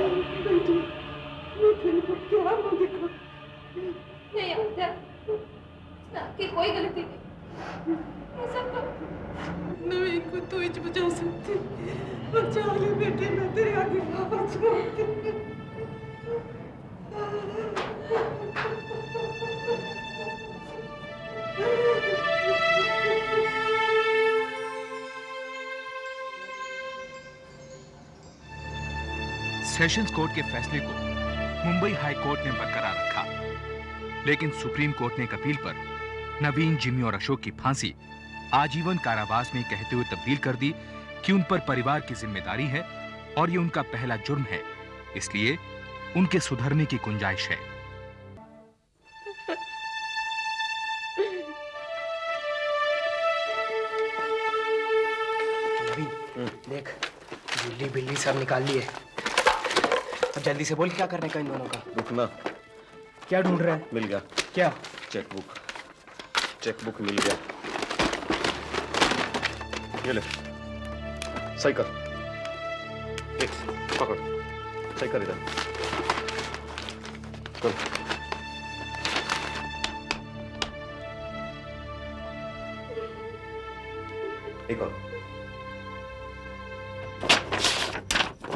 बेटी, मैं तेरे को क्या मुंह दिखाऊं? नहीं आत्या, इसमें आपकी कोई गलती नहीं। ये सब तो नवीन को तू ही बचा सकती। बचा ले बेटे, मैं तेरे आगे हाथ जोड़ती हूँ। सेशंस कोर्ट के फैसले को मुंबई हाई कोर्ट ने बरकरार रखा, लेकिन सुप्रीम कोर्ट ने एक अपील पर नवीन, जिमी और अशोक की फांसी आजीवन कारावास में कहते हुए तब्दील कर दी कि उन पर परिवार की जिम्मेदारी है और ये उनका पहला जुर्म है, इसलिए उनके सुधरने की गुंजाइश है। देख, बिल्ली बिल्ली सब निकाल लिए। अब जल्दी से बोल, क्या करने का इन दोनों का? रुकना। क्या ढूंढ रहा है? मिल गया। क्या? चेकबुक। चेकबुक मिल गया। ये ले, सही कर। एक पकड़, सही कर इधर। चल। एक और।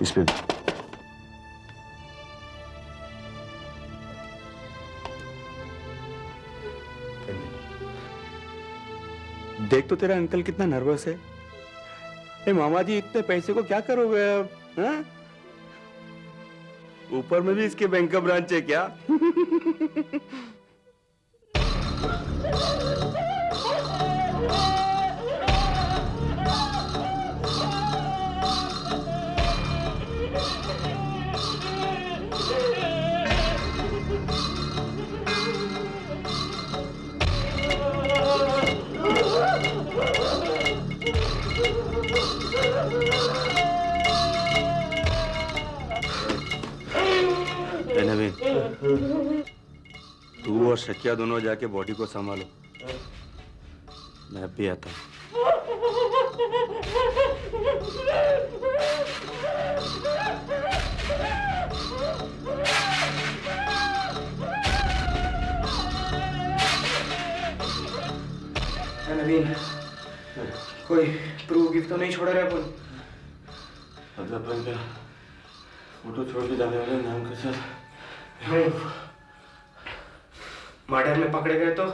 इस पे देख तो तेरा अंकल कितना नर्वस है। ए मामा जी, इतने पैसे को क्या करोगे अब? हाँ? ऊपर में भी इसके बैंक का ब्रांच है क्या? तू और शकिया दोनों जाके बॉडी को संभालो, मैं भी आता हूँ। नवीन, कोई प्रूफ गिफ्ट तो नहीं छोड़ रहा अपन? अपन क्या फोटो छोड़ के जाने वाले नाम के साथ? नहीं, मर्डर में पकड़े गए तो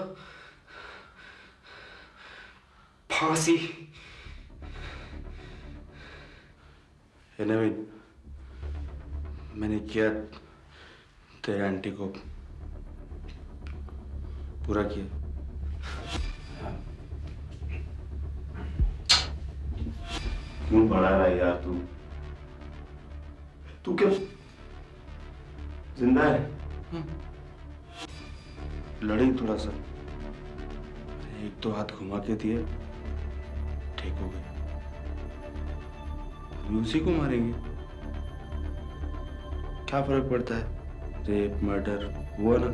फांसी। हे नवीन, मैंने किया तेरे आंटी को पूरा किया। क्यों बढ़ा रहा है यार तू? तू क्या जिंदा है? लड़ी थोड़ा सा, एक दो हाथ घुमा के दिए, ठीक हो गए। अभी उसी को मारेंगे, क्या फर्क पड़ता है? रेप मर्डर हुआ ना,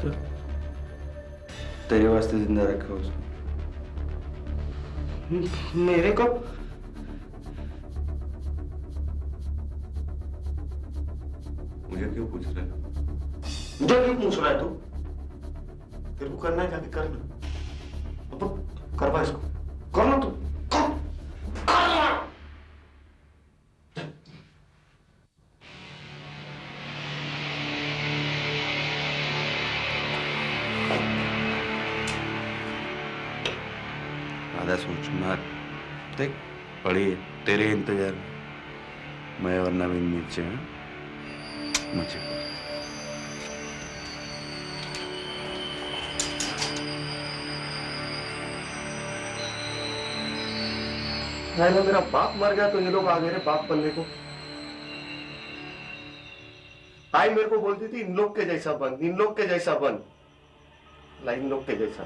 चल तेरे वास्ते जिंदा रखा उसको। मेरे को? मुझे क्यों पूछ रहा है? मुझे क्यों पूछ रहा है तू? तेरे को करना है जाके करना। अब करवा इसको, करना तू, कर। आधा सोच मत, देख पड़ी है तेरे इंतजार में, मैं और नवीन नीचे हैं, मुझे है ना, मेरा बाप मर गया तो ये लोग आ गए रे बाप बनने को। आई मेरे को बोलती थी इन लोग के जैसा बन, इन लोग के जैसा बन, ला इन लोग के जैसा।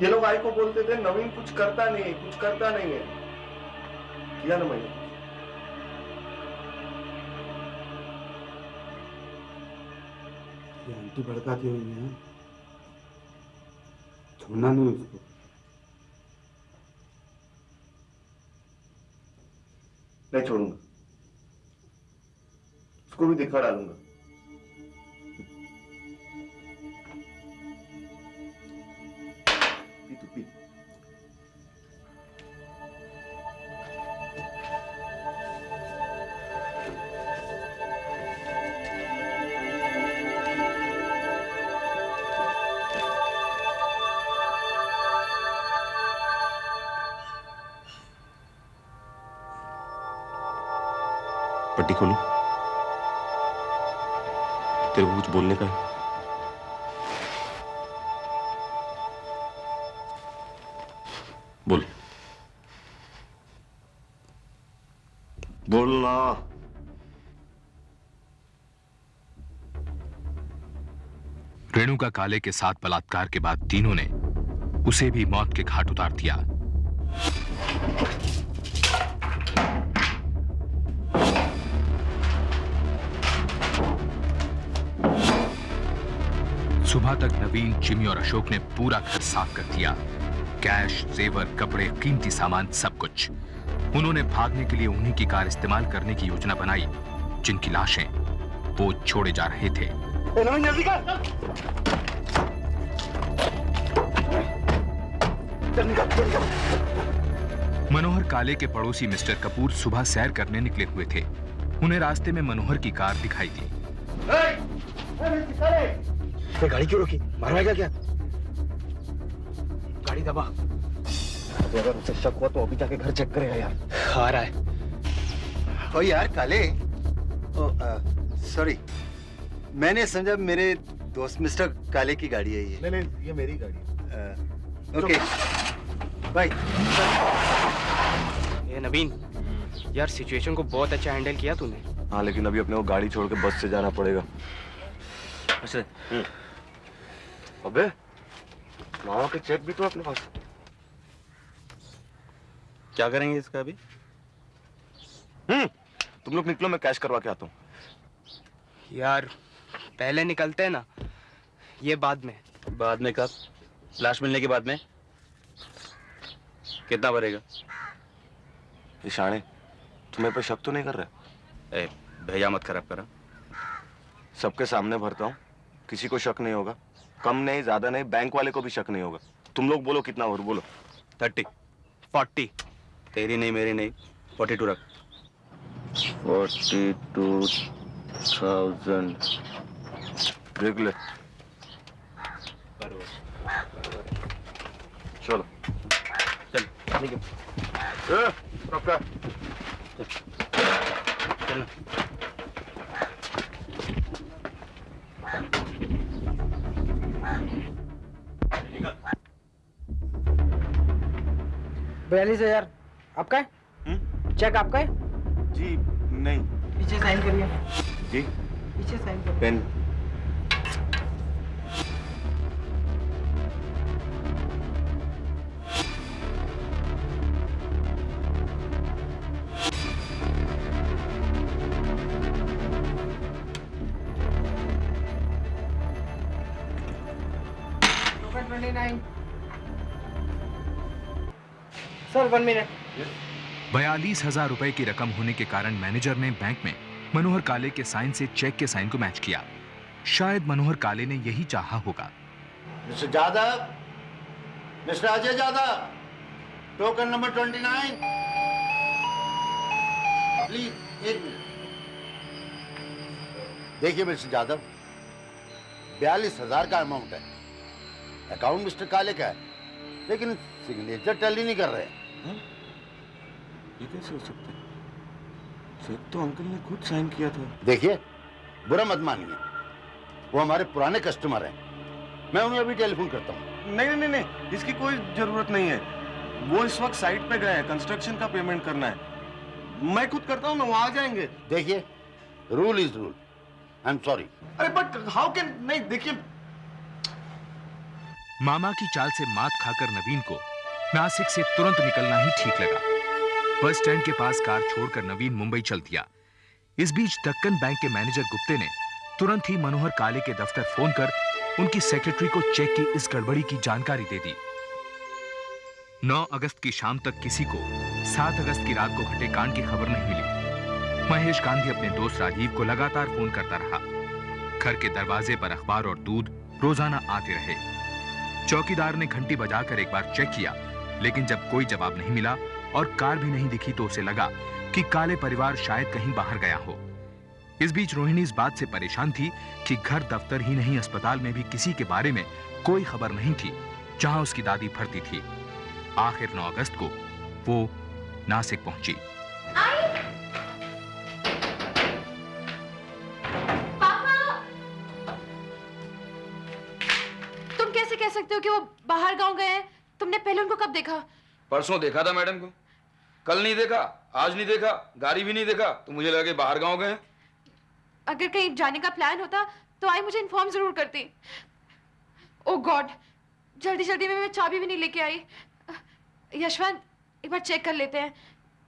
ये लोग आई को बोलते थे नवीन कुछ करता नहीं है, कुछ करता नहीं है, किया ना मैंने। ये आंटी भड़काती हुई है, छोड़ना नहीं उसको। नहीं छोड़ूंगा, उसको भी दिखा डालूंगा। पी तू पी। पट्टी खोलो। तेरे को कुछ बोलने का है? बोल, बोलना। रेणुका काले के साथ बलात्कार के बाद तीनों ने उसे भी मौत के घाट उतार दिया। सुबह तक नवीन, जिमी और अशोक ने पूरा घर साफ कर दिया। कैश, जेवर, कपड़े, कीमती सामान, सब कुछ। उन्होंने भागने के लिए उन्हीं की कार इस्तेमाल करने की योजना बनाई, जिनकी लाशें वो छोड़े जा रहे थे। मनोहर काले के पड़ोसी मिस्टर कपूर सुबह सैर करने निकले हुए थे। उन्हें रास्ते में मनोहर की कार दिखाई दी। तो गाड़ी क्यों रोकी? मारवाएगा क्या? गाड़ी दबा। अगर उसे शक हुआ तो अभी जाके घर चेक करेगा यार। आ रहा है। ओ यार काले, सॉरी, मैंने समझा मेरे दोस्त मिस्टर काले की गाड़ी है ये। नहीं, ये मेरी गाड़ी है। Okay bye. ये नवीन, यार सिचुएशन को बहुत अच्छा हैंडल किया तूने। हाँ, लेकिन अभी अपने को गाड़ी छोड़ के बस से जाना पड़ेगा। अच्छा, अबे मामा के चेक भी तो अपने पास। क्या करेंगे इसका अभी? तुम लोग निकलो, मैं कैश करवा के आता हूँ। यार पहले निकलते हैं ना, ये बाद में। बाद में कब? लाश मिलने के बाद में? कितना भरेगा? ईशाने, तुम्हें पे शक तो नहीं कर रहे? ए, भैया मत खराब करा। सबके सामने भरता हूँ, किसी को शक नहीं होगा। कम नहीं, ज्यादा नहीं, बैंक वाले को भी शक नहीं होगा। तुम लोग बोलो कितना और बोलो। 30, 40। तेरी नहीं, मेरी नहीं, 42 रख। 42,000 देख ले। चलो चल, ठीक है, पक्का। चलो। 42,000 आपका है? चेक आपका है? जी नहीं। पीछे साइन करिए। जी पीछे साइन करिए। पेन। Sir 1 minute. 42,000 रुपए की रकम होने के कारण मैनेजर ने बैंक में मनोहर काले के साइन से चेक के साइन को मैच किया। शायद मनोहर काले ने यही चाहा होगा। Mister Yadav, mister Ajay Yadav, token number 29। Please 1 minute. देखिए मिस्टर यादव, 42,000 का अमाउंट है। अकाउंट मिस्टर काले का है, लेकिन सिग्नेचर टैली नहीं कर रहे। ये कैसे हो सकता है? चेक तो अंकल ने खुद साइन किया था। देखिए, बुरा मत मानिए, वो हमारे पुराने कस्टमर हैं। मैं उन्हें अभी टेलीफोन करता हूँ। नहीं नहीं नहीं, इसकी कोई जरूरत नहीं है। वो इस वक्त साइट पे गए हैं, कंस्ट्रक्शन का पेमेंट करना है। मैं खुद करता हूँ ना, वो आ जाएंगे। देखिए, rule is rule. I am sorry. अरे बट हाउ कैन, नहीं देखिए। मामा की चाल से मात खाकर नवीन को नासिक से तुरंत निकलना ही ठीक लगा। बस स्टैंड के पास कार छोड़कर नवीन मुंबई चल दिया। इस बीच दक्कन बैंक के मैनेजर गुप्ते ने तुरंत ही मनोहर काले के दफ्तर फोन कर उनकी सेक्रेटरी को चेक की इस गड़बड़ी की जानकारी दे दी। 9 अगस्त की शाम तक किसी को 7 अगस्त की रात को घटे कांड की खबर नहीं मिली। महेश गांधी अपने दोस्त राजीव को लगातार फोन करता रहा। घर के दरवाजे पर अखबार और दूध रोजाना आते रहे। चौकीदार ने घंटी बजाकर एक बार चेक किया, लेकिन जब कोई जवाब नहीं मिला और कार भी नहीं दिखी तो उसे लगा कि काले परिवार शायद कहीं बाहर गया हो। इस बीच रोहिणी इस बात से परेशान थी कि घर दफ्तर ही नहीं, अस्पताल में भी किसी के बारे में कोई खबर नहीं थी जहां उसकी दादी भर्ती थी। आखिर 9 अगस्त को वो नासिक पहुंची। तुम कैसे कह सकते हो कि वो बाहर गांव गए हैं? तुमने पहले उनको कब देखा? परसों देखा था मैडम को, कल नहीं देखा, आज नहीं देखा, गाड़ी भी नहीं देखा, तो मुझे लगा कि बाहर गांव गए। अगर कहीं जाने का प्लान होता तो आई मुझे इन्फॉर्म जरूर करती। ओह गॉड, जल्दी जल्दी में मैं चाबी भी नहीं लेके आई। यशवंत, एक बार चेक कर लेते हैं।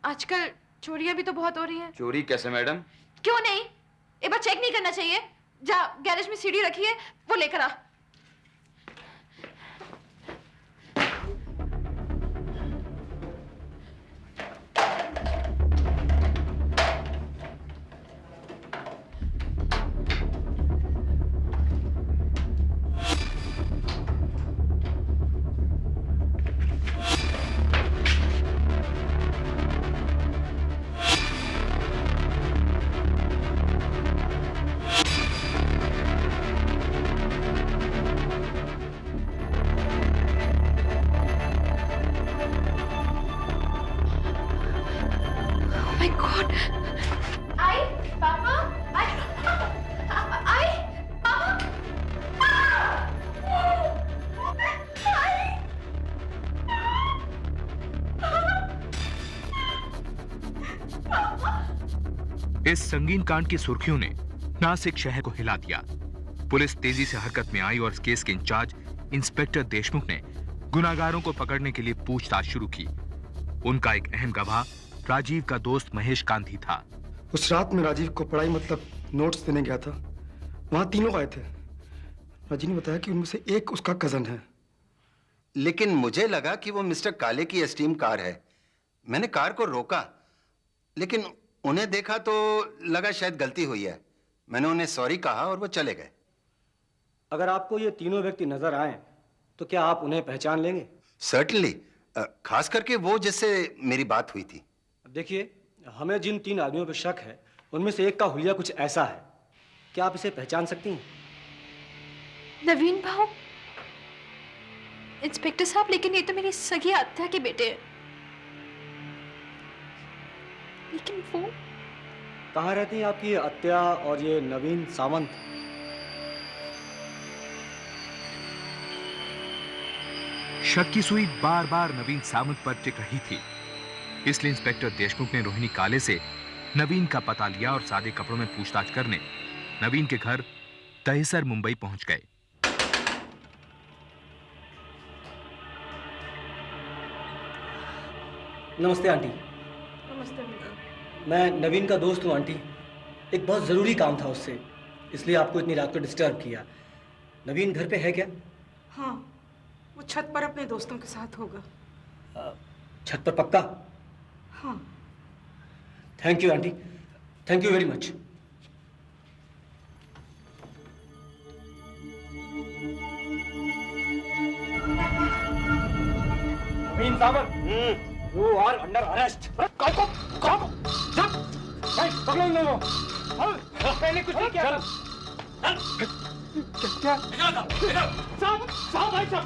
आजकल चोरियां भी तो बहुत हो रही हैं। चोरी कैसे मैडम? क्यों नहीं, एक बार चेक नहीं करना चाहिए? जा गैरेज में सीढ़ी रखी है, वो लेकर आ। इस संगीन कांड की सुर्खियों ने नासिक शहर को हिला दिया। पुलिस तेजी से हरकत में आई और इस केस के इंचार्ज इंस्पेक्टर देशमुख ने गुनाहगारों को पकड़ने के लिए पूछताछ शुरू की। उनका एक अहम गवाह राजीव का दोस्त महेश गांधी था। उस रात में राजीव को पढ़ाई मतलब नोट्स देने गया था। वहां तीनों आए थे। राजीव ने बताया कि उनमें से एक उसका कजन है। लेकिन मुझे लगा कि वो मिस्टर काले की एस्टीम कार है। मैंने कार को रोका, लेकिन उन्हें देखा तो लगा शायद गलती हुई है। मैंने उन्हें सॉरी कहा और वो चले गए। अगर आपको ये तीनों व्यक्ति नजर आए तो क्या आप उन्हें पहचान लेंगे? सर्टनली, खास करके वो जिससे मेरी बात हुई थी। देखिए, हमें जिन 3 आदमियों पर शक है उनमें से एक का हुलिया कुछ ऐसा है। क्या आप इसे पहचान सकती हैं? नवीन भाऊ? इंस्पेक्टर साहब, लेकिन ये तो मेरी सगी आत्या के बेटे हैं। लेकिन वो कहाँ रहती हैं आपकी अत्या और ये नवीन सावंत? शक की सुई बार बार नवीन सावंत पर टिक रही थी। इसलिए इंस्पेक्टर देशमुख ने रोहिणी काले से नवीन का पता लिया और सादे कपड़ों में पूछताछ करने नवीन के घर दहिसर मुंबई पहुंच गए। नमस्ते आंटी। नमस्ते बेटा। मैं नवीन का दोस्त हूँ आंटी। एक बहुत ज़रूरी काम था उससे, इसलिए आपको इतनी रात को डिस्टर्ब किया। नवीन घर पे है क्या? हाँ, वो छत पर अपने दोस्तों के साथ होगा। छत पर पक्का? हाँ। Thank you aunty, thank you very much. Naveen Sawant, you are under arrest. पकड़ो इन लोगों को। पहले कुछ नहीं किया। क्या? साहब भाई साहब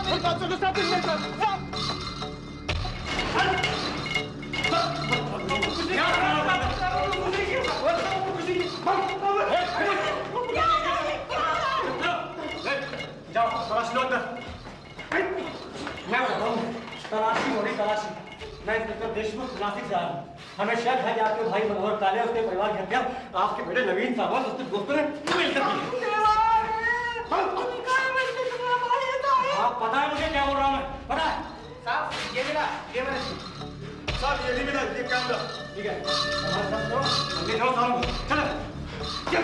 मेरी बात सुनो साहब। जाओ तलाशी लो अंदर। मैं बताऊं, तलाशी हो रही तलाशी। मैं इंस्पेक्टर देशमुख नासिक से आया हूँ। हमें शक है कि आपके भाई मनोहर काले उसके परिवार की हत्या आपके बेटे नवीन सावंत उसके दोस्तों ने मिलकर की है। आप पता है मुझे क्या बोल रहा हूँ मैं? पता है? साहब ये मिला साहब, ये नहीं मिला, ये क्या मिला? ठीक है, हमारे साथ चलो, अंदर जाओ साहब। चलो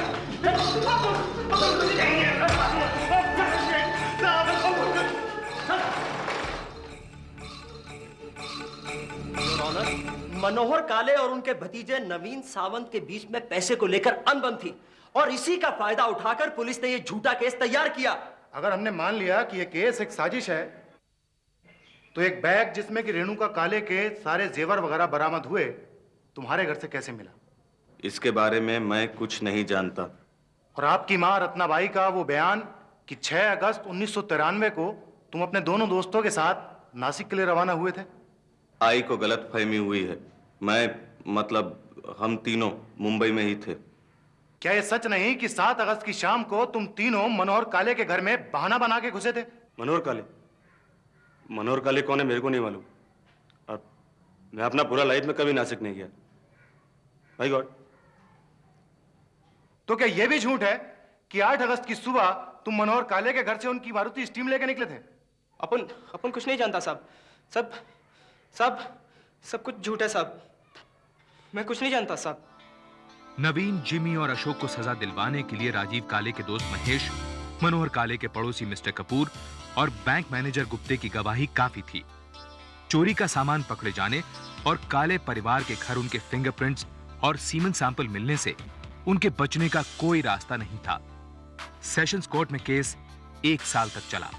ऑनर, मनोहर काले और उनके भतीजे नवीन सावंत के बीच में पैसे को लेकर अनबन थी और इसी का फायदा उठाकर पुलिस ने यह झूठा केस तैयार किया। अगर हमने मान लिया कि यह केस एक साजिश है, तो एक बैग जिसमें कि रेणुका काले के सारे जेवर वगैरह बरामद हुए तुम्हारे घर से कैसे मिला? इसके बारे में मैं कुछ नहीं जानता। और आपकी मां रत्नाबाई का वो बयान कि 6 अगस्त 1993 को तुम अपने दोनों दोस्तों के साथ नासिक के लिए रवाना हुए थे? आई को गलत फहमी हुई है। मतलब हम तीनों मुंबई में ही थे। क्या ये सच नहीं कि 7 अगस्त की शाम को तुम तीनों मनोहर काले के घर में बहाना बना के घुसे थे? मनोहर काले कौन है मेरे को नहीं मालूम। और मैं अपना पूरा लाइफ में कभी नासिक नहीं गया। भाई गॉड। तो क्या यह भी झूठ है कि 8 अगस्त की सुबह तुम मनोहर काले के घर से उनकी मारुति स्टीम लेकर निकले थे? अपन कुछ नहीं जानता साहब। सब कुछ झूठ है साहब। मैं कुछ नहीं जानता साहब। नवीन, जिमी और अशोक को सजा दिलवाने के लिए राजीव काले के दोस्त महेश, मनोहर काले के पड़ोसी मिस्टर कपूर और बैंक मैनेजर गुप्ते की गवाही काफी थी। चोरी का सामान पकड़े जाने और काले परिवार के घर उनके फिंगरप्रिंट्स और सीमेंट सैंपल मिलने से उनके बचने का कोई रास्ता नहीं था। सेशंस कोर्ट में केस 1 साल तक चला।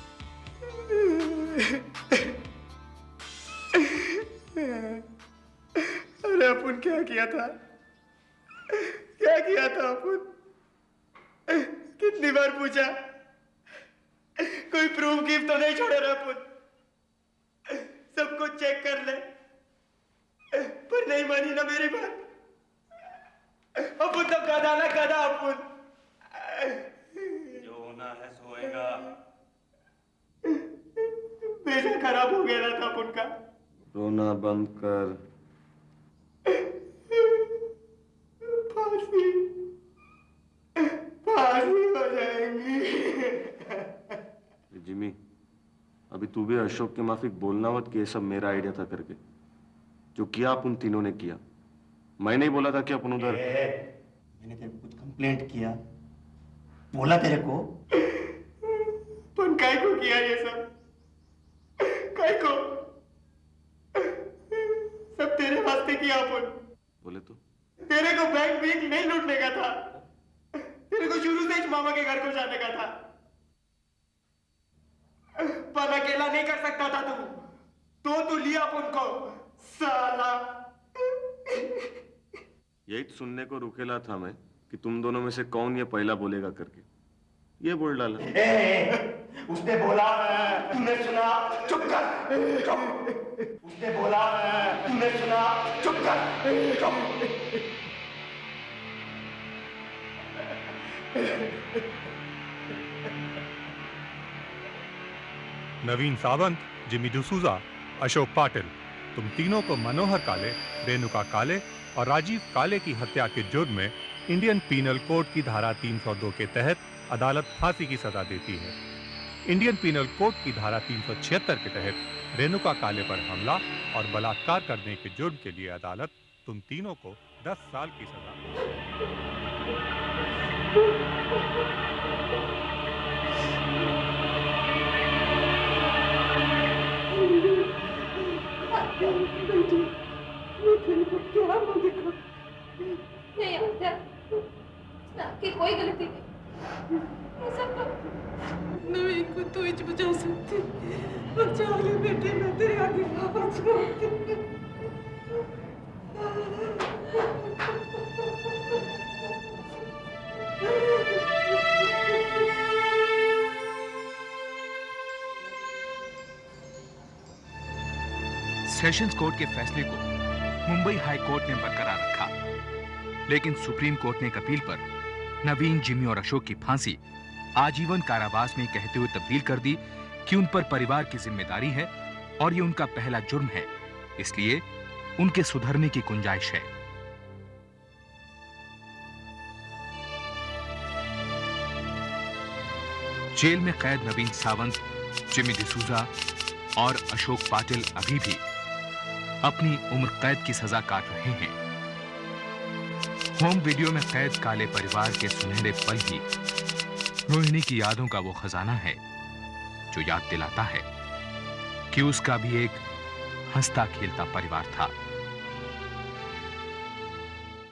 अरे अपन क्या किया था अपन? कितनी बार पूछा, कोई प्रूफ गिफ्ट तो नहीं छोड़े रहा अपन? सब कुछ चेक कर ले, पर नहीं मानी ना मेरी बात। अपन तो गधा ना गधा अपन। जो होना है सो होएगा। पैसा खराब हो गया था अपन का। रोना बंद कर। फांसी हो जाएंगी। जिमी, अभी तू भी अशोक के माफिक बोलना मत कि ये सब मेरा आइडिया था करके। जो किया अपन तीनों ने किया। मैं नहीं बोला था कि अपन उधर। मैंने तेरे को कुछ कंप्लेंट किया, बोला तेरे को? तुम काय को किया ये सब? काय को? सब तेरे वास्ते किया अपन। बोले तो तेरे को बैंक भी नहीं लूटने का था। तेरे को शुरू से ही मामा के घर को जाने का था। पर अकेला नहीं कर सकता था तू लिया अपन को, साला। यही तो सुनने को रुकेला था मैं कि तुम दोनों में से कौन ये पहला बोलेगा करके। ये बोल डाला। उसने बोला, तूने सुना, चुप कर, चुप। उसने बोला, तूने सुना, चुप कर, चुप। नवीन सावंत, जिमी डिसूजा, अशोक पाटिल, तुम तीनों को मनोहर काले, रेणुका काले और राजीव काले की हत्या के जुर्म में इंडियन पीनल कोड की धारा 302 के तहत अदालत फांसी की सजा देती है। इंडियन पीनल कोड की धारा 376 के तहत रेणुका काले पर हमला और बलात्कार करने के जुर्म के लिए अदालत तुम तीनों को 10 साल की सजा। नहीं आत्या, आपकी कोई गलती नहीं। ये सब तो नवीन को तू ही बचा सकती। बचा ले बेटे, मैं तेरे आगे हाथ जोड़ती। सेशंस कोर्ट के फैसले को मुंबई हाई कोर्ट ने बरकरार रखा, लेकिन सुप्रीम कोर्ट ने एक अपील पर नवीन, जिमी और अशोक की फांसी आजीवन कारावास में कहते हुए तब्दील कर दी कि उन पर परिवार की जिम्मेदारी है और ये उनका पहला जुर्म है, इसलिए उनके सुधरने की गुंजाइश है। जेल में कैद नवीन सावंत, जिमी डिसूजा और अशोक पाटिल अभी भी अपनी उम्र कैद की सजा काट रहे हैं। होम वीडियो में कैद काले परिवार के सुनहरे पल ही रोहिणी की यादों का वो खजाना है जो याद दिलाता है कि उसका भी एक हंसता खेलता परिवार था।